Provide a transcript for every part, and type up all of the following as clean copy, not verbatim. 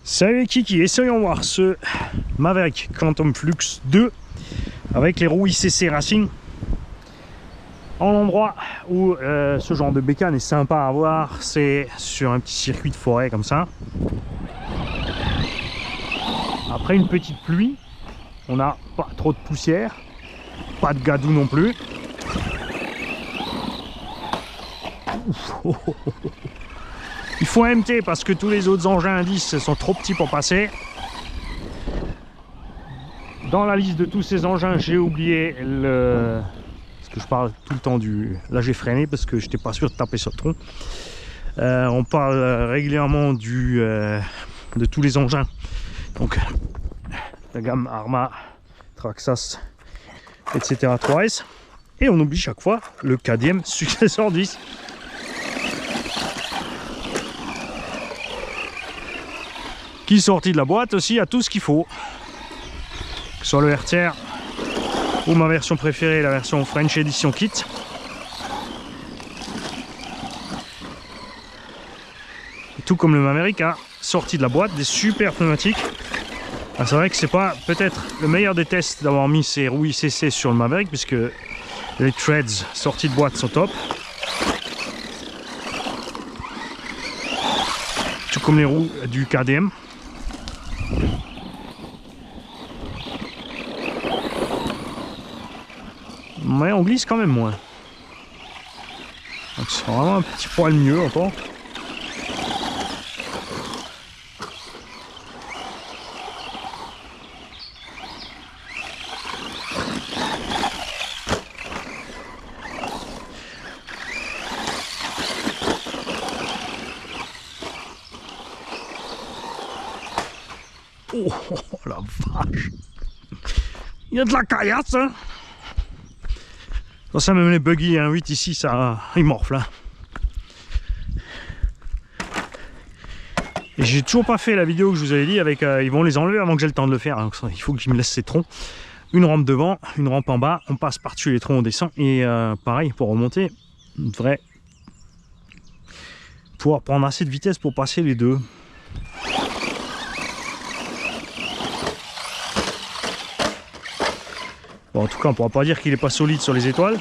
Salut Kiki, essayons voir ce Maverick Quantum Flux 2 avec les roues ICC Racing en endroit où ce genre de bécane est sympa à voir, c'est sur un petit circuit de forêt comme ça. Après une petite pluie, on n'a pas trop de poussière, pas de gadou non plus. Il faut MT parce que tous les autres engins indices sont trop petits pour passer. Dans la liste de tous ces engins, j'ai oublié le... Parce que je parle tout le temps du... Là j'ai freiné parce que je n'étais pas sûr de taper sur le tronc. On parle régulièrement de tous les engins. Donc la gamme Arrma, Traxxas, etc. 3S. Et on oublie chaque fois le KTM successeur 10. Qui sorti de la boîte aussi a tout ce qu'il faut. Que ce soit le RTR ou ma version préférée, la version French Edition Kit. Et tout comme le Maverick a sorti de la boîte des super pneumatiques. Ah, c'est vrai que c'est pas peut-être le meilleur des tests d'avoir mis ces roues ICC sur le Maverick, puisque les treads sortis de boîte sont top. Tout comme les roues du KTM. Mais on glisse quand même moins. Donc c'est vraiment un petit poil mieux encore. Oh, la vache! Il y a de la caillasse, hein! Ça, même les buggy 1.8 ici, ça, ils morflent. Hein. Et j'ai toujours pas fait la vidéo que je vous avais dit avec. Ils vont les enlever avant que j'ai le temps de le faire. Donc, il faut que je me laisse ces troncs. Une rampe devant, une rampe en bas. On passe par-dessus les troncs, on descend. Et pareil, pour remonter, on devrait pouvoir prendre assez de vitesse pour passer les deux. Bon, en tout cas, on ne pourra pas dire qu'il n'est pas solide sur les étoiles.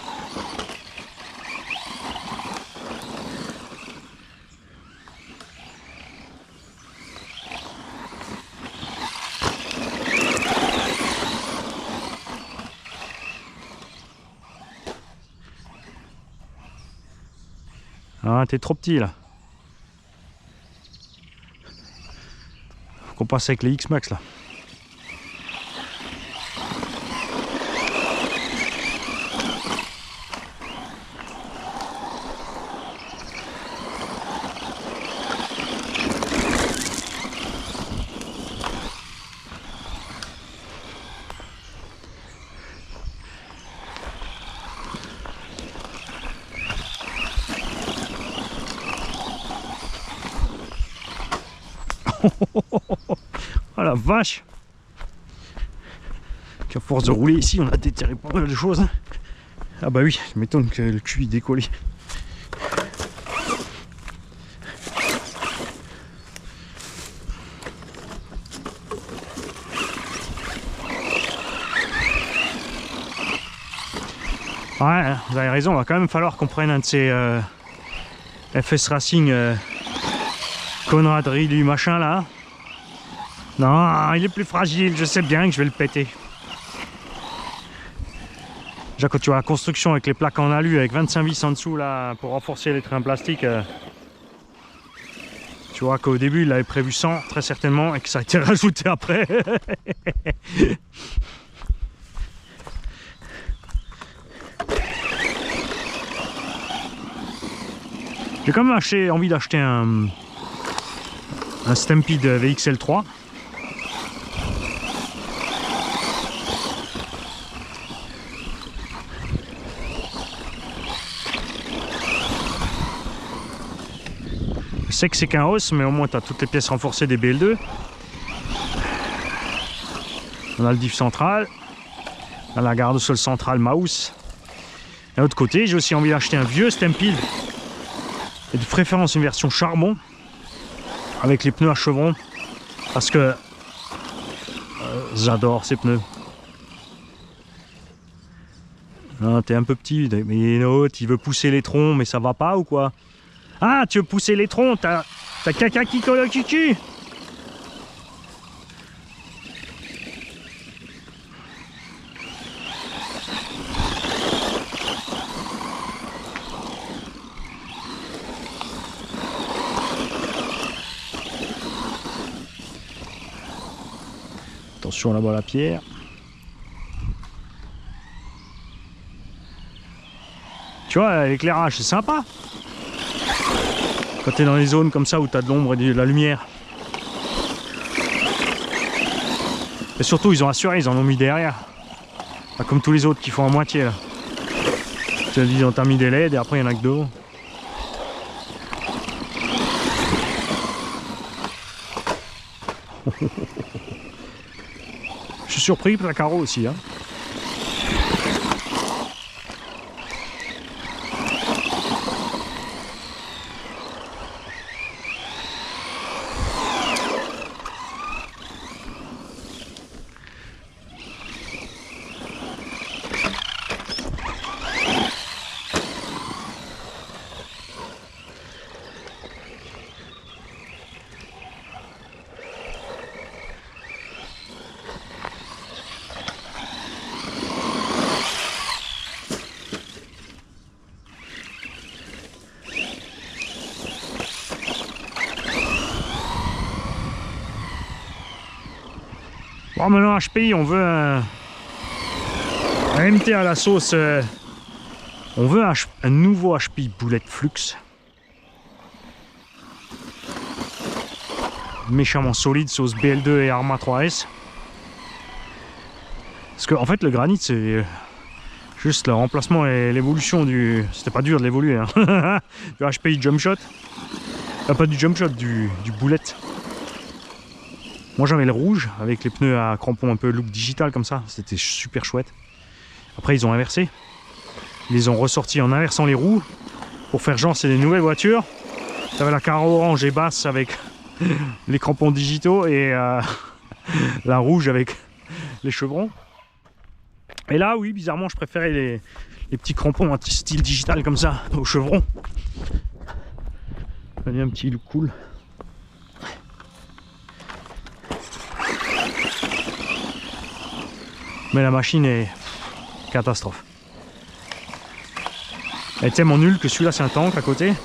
Ah, t'es trop petit là. Faut qu'on passe avec les X-Max là. Oh la vache! À force de rouler ici, on a déterré pas mal de choses. Hein. Ah bah oui, je m'étonne que le cul décolle. Ouais, vous avez raison, il va quand même falloir qu'on prenne un de ces FS Racing Conrad Riley machin là. Non, il est plus fragile, je sais bien que je vais le péter. Déjà quand tu vois la construction avec les plaques en alu avec 25 vis en dessous là pour renforcer les trains plastiques, tu vois qu'au début il avait prévu 100 très certainement et que ça a été rajouté après. J'ai quand même envie d'acheter un Stampede VXL3. Je sais que c'est qu'un os, mais au moins tu as toutes les pièces renforcées des BL2. On a le diff central, on a la garde-sol centrale mouse. Et de l'autre côté, j'ai aussi envie d'acheter un vieux Stampede, et de préférence une version charbon, avec les pneus à chevrons Parce que j'adore ces pneus. T'es un peu petit, mais l'autre il veut pousser les troncs, mais ça va pas ou quoi? Ah, tu veux pousser les troncs, t'as caca qui colle au cul. Attention là-bas la pierre. Tu vois, l'éclairage c'est sympa. Quand tu es dans les zones comme ça où tu as de l'ombre et de la lumière. Et surtout ils ont assuré, ils en ont mis derrière. Pas comme tous les autres qui font à moitié là. Ils ont mis des LED et après il y en a que deux. Je suis surpris pour la carreau aussi. Hein. Bon, maintenant HPI, on veut un MT à la sauce. On veut un nouveau HPI Bullet Flux. Méchamment solide, sauce BL2 et Arma 3S. Parce que en fait le granit c'est juste le remplacement et l'évolution du... C'était pas dur de l'évoluer hein. Du HPI Jump Shot. Pas du Jump Shot, du Bullet. Moi j'avais le rouge avec les pneus à crampons un peu look digital comme ça, c'était super chouette. Après ils ont inversé, ils les ont ressortis en inversant les roues pour faire genre c'est des nouvelles voitures. T'avais la carreau orange et basse avec les crampons digitaux et la rouge avec les chevrons. Et là oui bizarrement je préférais les petits crampons style digital comme ça aux chevrons. Ça donne un petit look cool. Mais la machine est catastrophe. Elle est tellement nulle que celui-là c'est un tank à côté.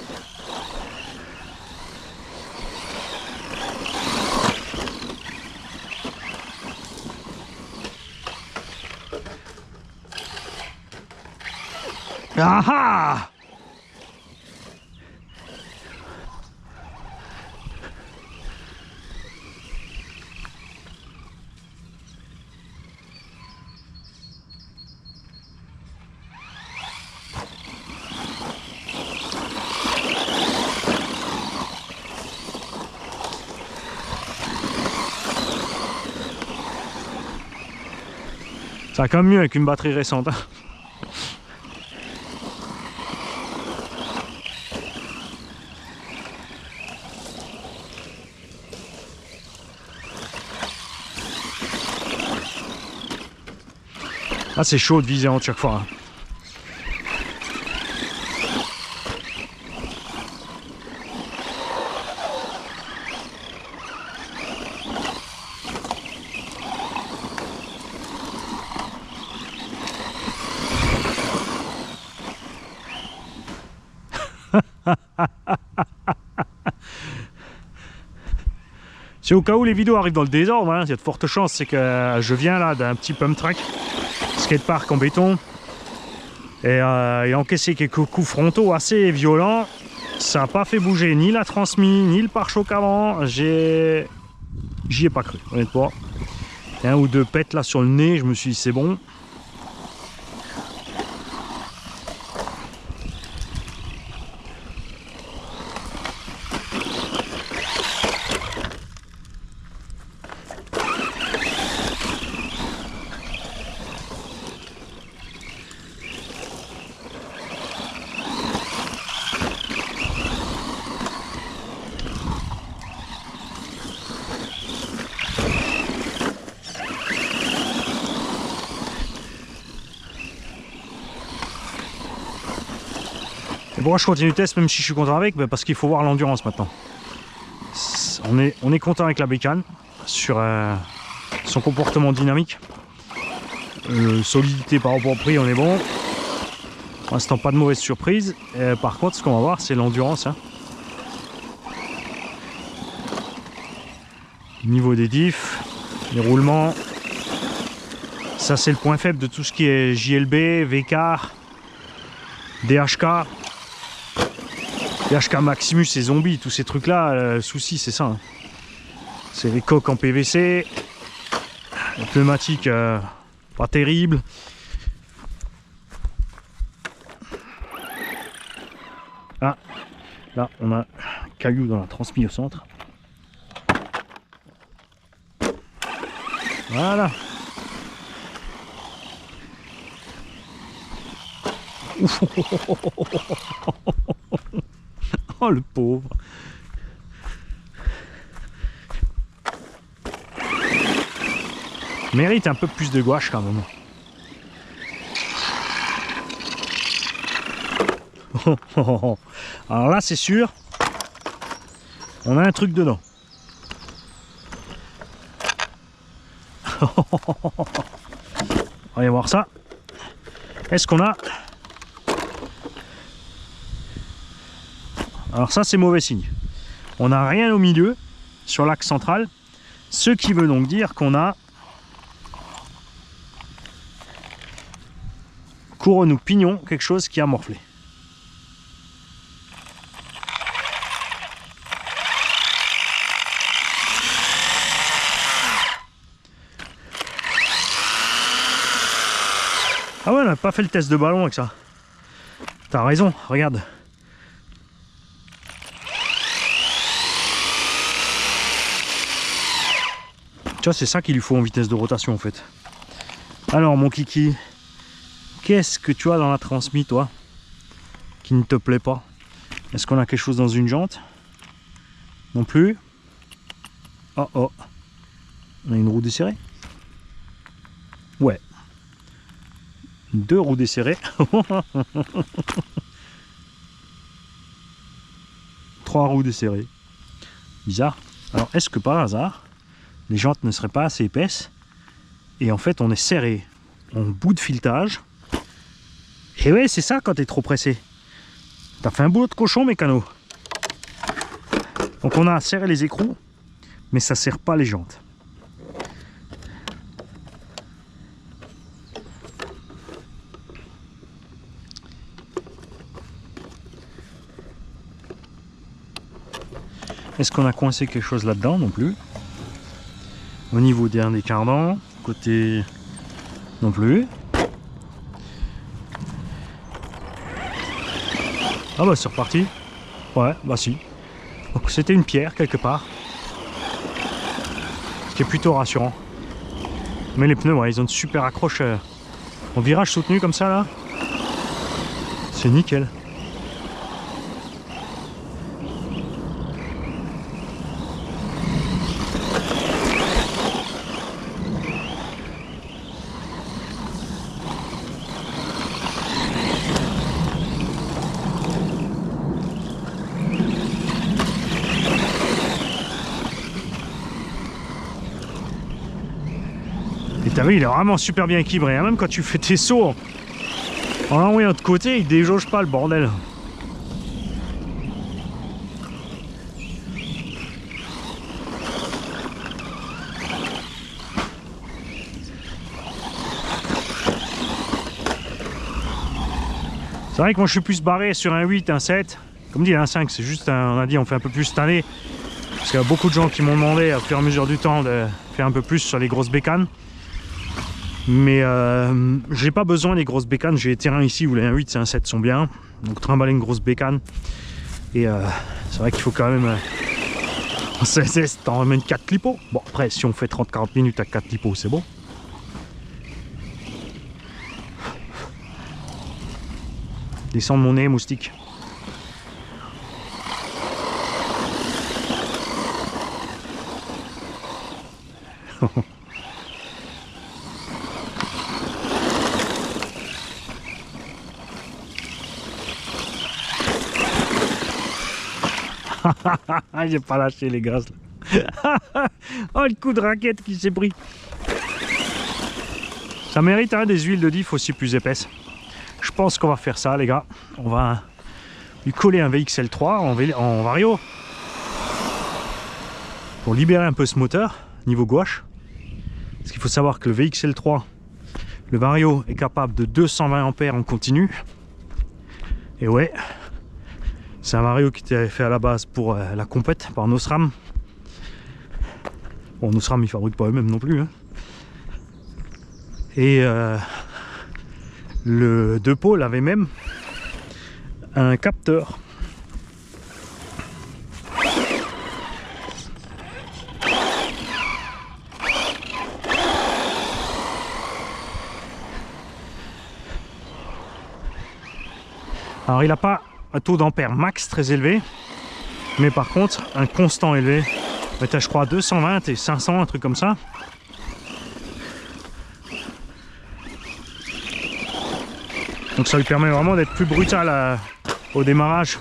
Ah ah! Ça va quand même mieux avec une batterie récente. Hein. Ah c'est chaud de viser en chaque fois. Hein. C'est au cas où les vidéos arrivent dans le désordre, hein. Il y a de fortes chances, c'est que je viens là d'un petit pump track, skatepark en béton, et encaissé quelques coups frontaux assez violents. Ça n'a pas fait bouger ni la transmis, ni le pare-choc avant. J'y ai pas cru, honnêtement. Un ou deux pètes là sur le nez, je me suis dit c'est bon. pourquoi je continue le test même si je suis content avec? Parce qu'il faut voir l'endurance maintenant. On est content avec la bécane sur son comportement dynamique. Solidité par rapport au prix, on est bon. Pour l'instant, pas de mauvaise surprise. Par contre, ce qu'on va voir, c'est l'endurance. Hein. Niveau des diffs, les roulements. Ça, c'est le point faible de tout ce qui est JLB, VCAR, DHK. DHK Maximus et Zombie, tous ces trucs-là, le souci, c'est ça. Hein. C'est les coques en PVC. Les pneumatiques, pas terribles. Ah, là, on a un caillou dans la transmission au centre. Voilà. Oh le pauvre. Mérite un peu plus de gouache quand même. Alors là c'est sûr, on a un truc dedans. On va voir ça. Est-ce qu'on a... Alors ça c'est mauvais signe. On n'a rien au milieu sur l'axe central. Ce qui veut donc dire qu'on a couronne ou pignon, quelque chose qui a morflé. Ah ouais, on n'a pas fait le test de ballon avec ça. T'as raison, regarde. Tu vois, c'est ça qu'il lui faut en vitesse de rotation en fait. Alors mon kiki, qu'est-ce que tu as dans la transmis toi qui ne te plaît pas? Est-ce qu'on a quelque chose dans une jante? Non plus. Oh oh. On a une roue desserrée? Ouais. 2 roues desserrées. 3 roues desserrées. Bizarre. Alors est-ce que par hasard les jantes ne seraient pas assez épaisses et en fait on est serré en bout de filetage? Et ouais, c'est ça quand t'es trop pressé. T'as fait un boulot de cochon mécano. Donc on a serré les écrous mais ça serre pas les jantes. Est-ce qu'on a coincé quelque chose là-dedans? Non plus. Au niveau des cardans, côté non plus. Ah bah c'est reparti. Ouais, bah si. Donc c'était une pierre quelque part. Ce qui est plutôt rassurant. Mais les pneus, ouais, ils ont une super accroche en virage soutenu comme ça là. C'est nickel. Et t'as vu, il est vraiment super bien équilibré, hein. Même quand tu fais tes sauts en l'envoyant de côté, il déjauge pas le bordel. C'est vrai que moi je suis plus barré sur un 8, un 7. Comme dit, un 5, c'est juste, on a dit, on fait un peu plus cette année. Parce qu'il y a beaucoup de gens qui m'ont demandé au fur et à mesure du temps de faire un peu plus sur les grosses bécanes. Mais j'ai pas besoin des grosses bécanes. J'ai les terrains ici où les 1.8 et 1.7 sont bien. Donc trimballer une grosse bécane. Et c'est vrai qu'il faut quand même... en CSS, t'en ramènes 4 clipos. Bon, après, si on fait 30-40 minutes à 4 clipos, c'est bon. Descendre mon nez, moustique. J'ai pas lâché les gaz là. Oh, le coup de raquette qui s'est pris. Ça mérite hein, des huiles de diff aussi plus épaisses. Je pense qu'on va faire ça les gars. On va lui coller un VXL3 en vario. Pour libérer un peu ce moteur niveau gouache. Parce qu'il faut savoir que le VXL3, le vario est capable de 220 ampères en continu. Et ouais, c'est un vario qui était fait à la base pour la compète par Nosram. Bon, Nosram ils fabriquent pas eux-mêmes non plus. Hein. Et le 2 pôles avait même un capteur. Alors il n'a pas un taux d'ampère max très élevé, mais par contre un constant élevé. Je crois 220 et 500, un truc comme ça. Donc ça lui permet vraiment d'être plus brutal au démarrage.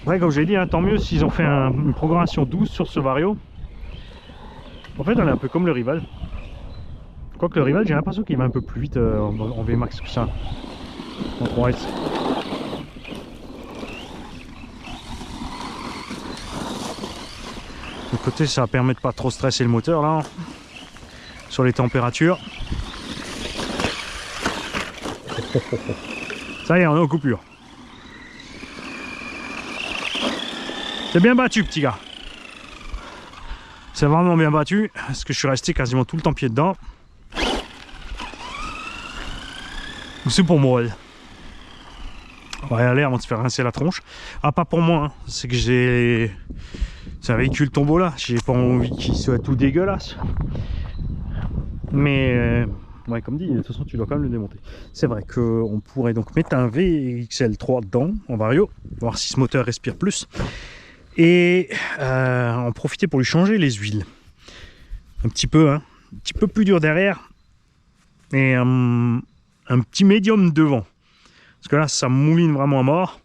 Ouais, comme j'ai dit, hein, tant mieux s'ils ont fait une programmation douce sur ce vario. En fait, on est un peu comme le rival. Quoique le rival, j'ai l'impression qu'il va un peu plus vite en VMAX que ça. En 3S. De côté, ça va permettre de pas trop stresser le moteur là, sur les températures. Ça y est, on est en coupure. C'est bien battu, petit gars. C'est vraiment bien battu, parce que je suis resté quasiment tout le temps pied dedans. C'est pour moi. On va y aller avant de se faire rincer la tronche. Ah, pas pour moi, hein. C'est que j'ai... C'est un véhicule tombeau là. J'ai pas envie qu'il soit tout dégueulasse. Mais... ouais, comme dit, de toute façon, tu dois quand même le démonter. C'est vrai qu'on pourrait donc mettre un VXL3 dedans, en vario, voir si ce moteur respire plus. Et en profiter pour lui changer les huiles. Un petit peu, hein. Un petit peu plus dur derrière. Et un petit médium devant. Parce que là, ça mouline vraiment à mort.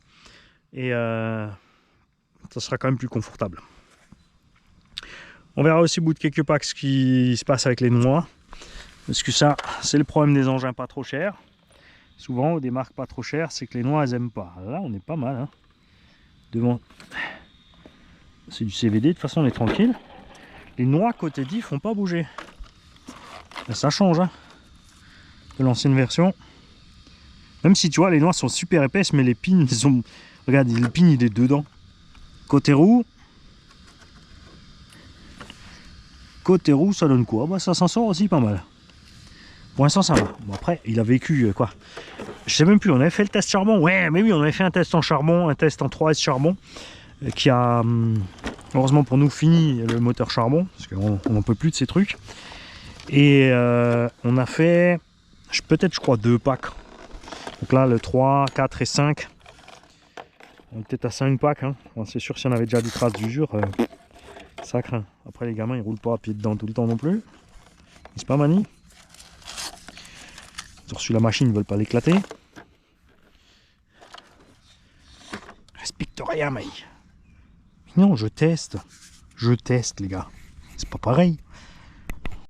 Et ça sera quand même plus confortable. On verra aussi au bout de quelques packs ce qui se passe avec les noix. Parce que ça, c'est le problème des engins pas trop chers. Souvent, des marques pas trop chères, c'est que les noix, elles aiment pas. Là, on est pas mal. Hein. Devant, c'est du CVD. De toute façon, on est tranquille. Les noix côté diff font pas bouger. Là, ça change hein, de l'ancienne version. Même si tu vois, les noix sont super épaisses, mais les pins sont... Regarde, le pin, il est dedans. Côté roue, ça donne quoi? Bah, ça s'en sort aussi pas mal. Pour l'instant, ça va. Bon, après, il a vécu quoi? Je sais même plus, on avait fait le test charbon. Ouais, mais oui, on avait fait un test en charbon, un test en 3S charbon, qui a, heureusement pour nous, fini le moteur charbon, parce qu'on n'en peut plus de ces trucs. Et on a fait, peut-être, je crois, 2 packs. Donc là, le 3, 4 et 5. On est peut-être à 5 packs. Hein. Bon, c'est sûr, si on avait déjà des traces d'usure, ça craint. Après, les gamins, ils roulent pas à pied dedans tout le temps non plus. C'est pas manie. Ils ont reçu la machine, ils veulent pas l'éclater. Respecte rien, mec. Non, je teste. Je teste, les gars. C'est pas pareil.